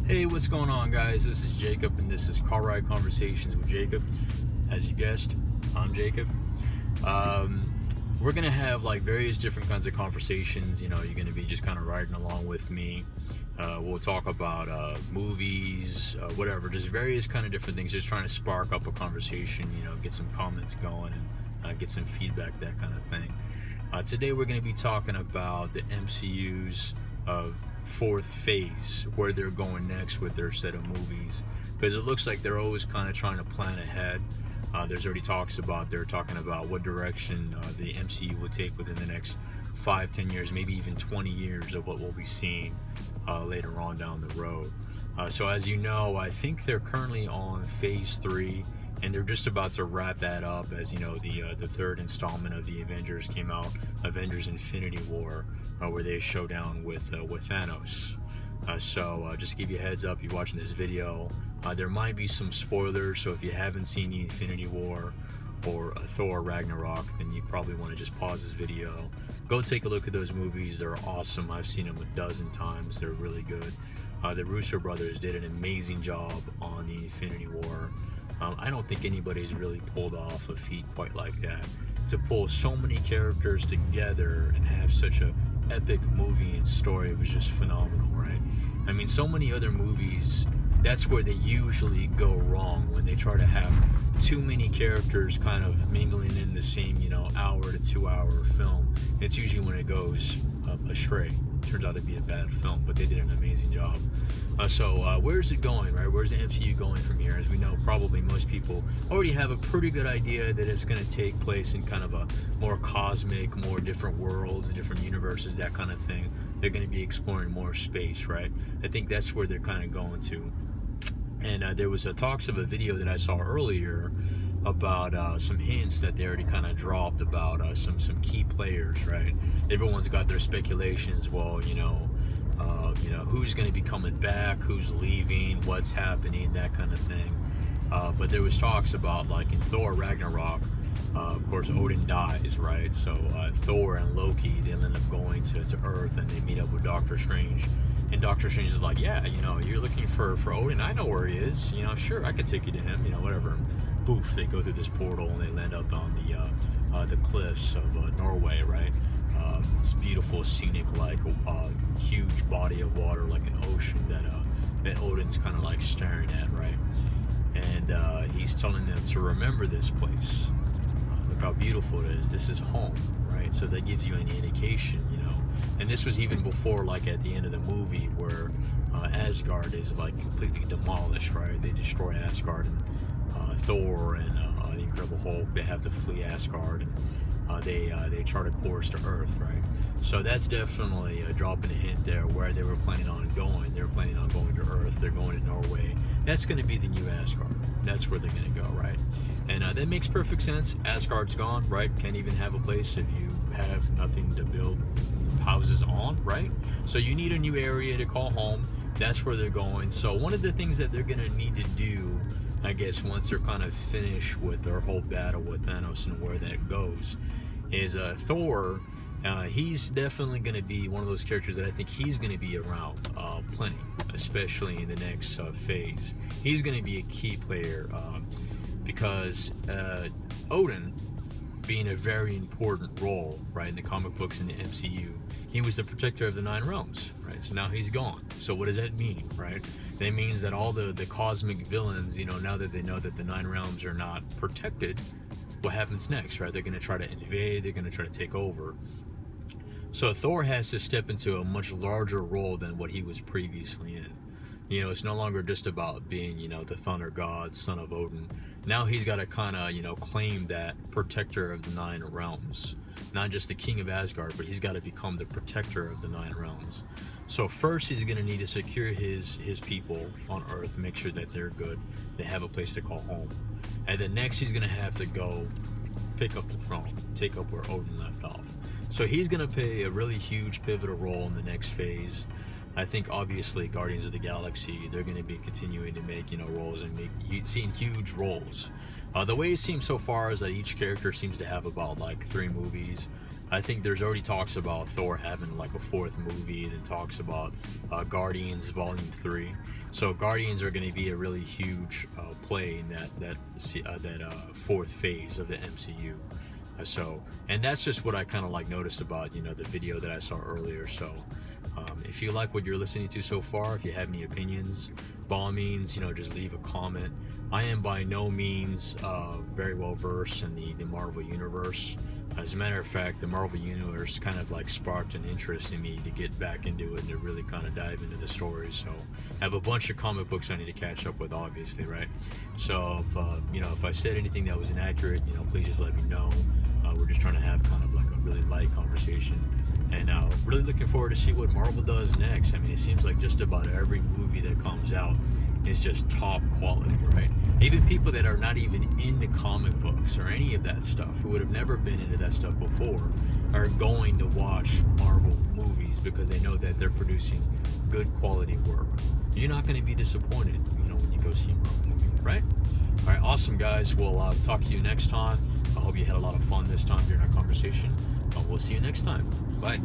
Hey, what's going on, guys? This is Jacob, and this is Car Ride Conversations with Jacob. As you guessed, I'm Jacob. We're gonna have like various different kinds of conversations. You're gonna be just kind of riding along with me. We'll talk about movies, whatever, just various kind of different things. Just trying to spark up a conversation. Get some comments going and get some feedback, that kind of thing. Today we're gonna be talking about the MCU's fourth phase, where they're going next with their set of movies, because it looks like they're always kind of trying to plan ahead. There's already they're talking about what direction the MCU will take within the next 5-10 years, maybe even 20 years of what we'll be seeing later on down the road. So as you know, I think they're currently on phase 3, and they're just about to wrap that up. As you know, the third installment of the Avengers came out, Avengers Infinity War, where they showdown with Thanos. So just to give you a heads up, you're watching this video, there might be some spoilers, so if you haven't seen the Infinity War or Thor Ragnarok, then you probably want to just pause this video, go take a look at those movies. They're awesome. I've seen them a dozen times. They're really good. The Russo brothers did an amazing job on the Infinity War. I don't think anybody's really pulled off a feat quite like that. To pull so many characters together and have such a epic movie and story was just phenomenal, right? I mean, so many other movies, that's where they usually go wrong, when they try to have too many characters kind of mingling in the same, hour to 2 hour film. It's usually when it goes astray. Turns out to be a bad film, but they did an amazing job. So where's it going, right? Where's the MCU going from here? As we know, probably most people already have a pretty good idea that it's going to take place in kind of a more cosmic, more different worlds, different universes, that kind of thing. They're going to be exploring more space, right? I think that's where they're kind of going to. And there was talks of a video that I saw earlier about some hints that they already kind of dropped about some key players, right? Everyone's got their speculations. Well, who's going to be coming back, who's leaving, what's happening, that kind of thing. But there was talks about, like in Thor Ragnarok, of course Odin dies, right? So Thor and Loki, they end up going to Earth, and they meet up with Doctor Strange. And Doctor Strange is like, yeah, you're looking for Odin, I know where he is, sure, I could take you to him, whatever. Poof, they go through this portal and they land up on the cliffs of Norway, right? It's beautiful, scenic, like huge body of water, like an ocean that Odin's kind of like staring at, right? And he's telling them to remember this place. Look how beautiful it is. This is home, right? So that gives you any indication, And this was even before, like at the end of the movie, where Asgard is like completely demolished, right? They destroy Asgard, and Thor and the Incredible Hulk, they have to flee Asgard, and they chart a course to Earth, right? So that's definitely dropping a hint there where they were planning on going. They're planning on going to Earth. They're going to Norway. That's going to be the new Asgard. That's where they're going to go, right? And that makes perfect sense. Asgard's gone, right? Can't even have a place if you have nothing to build houses on, right? So you need a new area to call home. That's where they're going. So one of the things that they're going to need to do, I guess, once they're kind of finished with their whole battle with Thanos and where that goes, is Thor. He's definitely going to be one of those characters that I think he's going to be around plenty, especially in the next phase. He's going to be a key player because Odin, being a very important role, right, in the comic books in the MCU, he was the protector of the 9 realms, right? So now he's gone. So what does that mean, right? That means that all the cosmic villains, now that they know that the 9 realms are not protected, what happens next, right? They're going to try to invade, they're going to try to take over. So Thor has to step into a much larger role than what he was previously in. It's no longer just about being, the thunder god, son of Odin. Now he's got to kind of, claim that protector of the 9 realms. Not just the king of Asgard, but he's got to become the protector of the 9 realms. So first he's going to need to secure his people on Earth, make sure that they're good, they have a place to call home. And then next he's going to have to go pick up the throne, take up where Odin left off. So he's going to play a really huge pivotal role in the next phase. I think obviously Guardians of the Galaxy, they're going to be continuing to make roles and seeing huge roles. The way it seems so far is that each character seems to have about like 3 movies. I think there's already talks about Thor having like a fourth movie, then talks about Guardians Volume 3. So Guardians are going to be a really huge play in that fourth phase of the MCU. And that's just what I kind of like noticed about the video that I saw earlier. So if you like what you're listening to so far, if you have any opinions, by all means, just leave a comment. I am by no means very well versed in the Marvel universe. As a matter of fact, the Marvel universe kind of like sparked an interest in me to get back into it and to really kind of dive into the story. So I have a bunch of comic books I need to catch up with, obviously, right? So if I said anything that was inaccurate, please just let me know. We're just trying to have kind of like a really light conversation, and really looking forward to see what Marvel does next. I mean, it seems like just about every movie that comes out is just top quality, right? Even people that are not even into comic books or any of that stuff, who would have never been into that stuff before, are going to watch Marvel movies because they know that they're producing good quality work. You're not going to be disappointed, when you go see a Marvel movie, right? All right, awesome, guys. We'll talk to you next time. I hope you had a lot of fun this time during our conversation. We'll see you next time. Bye.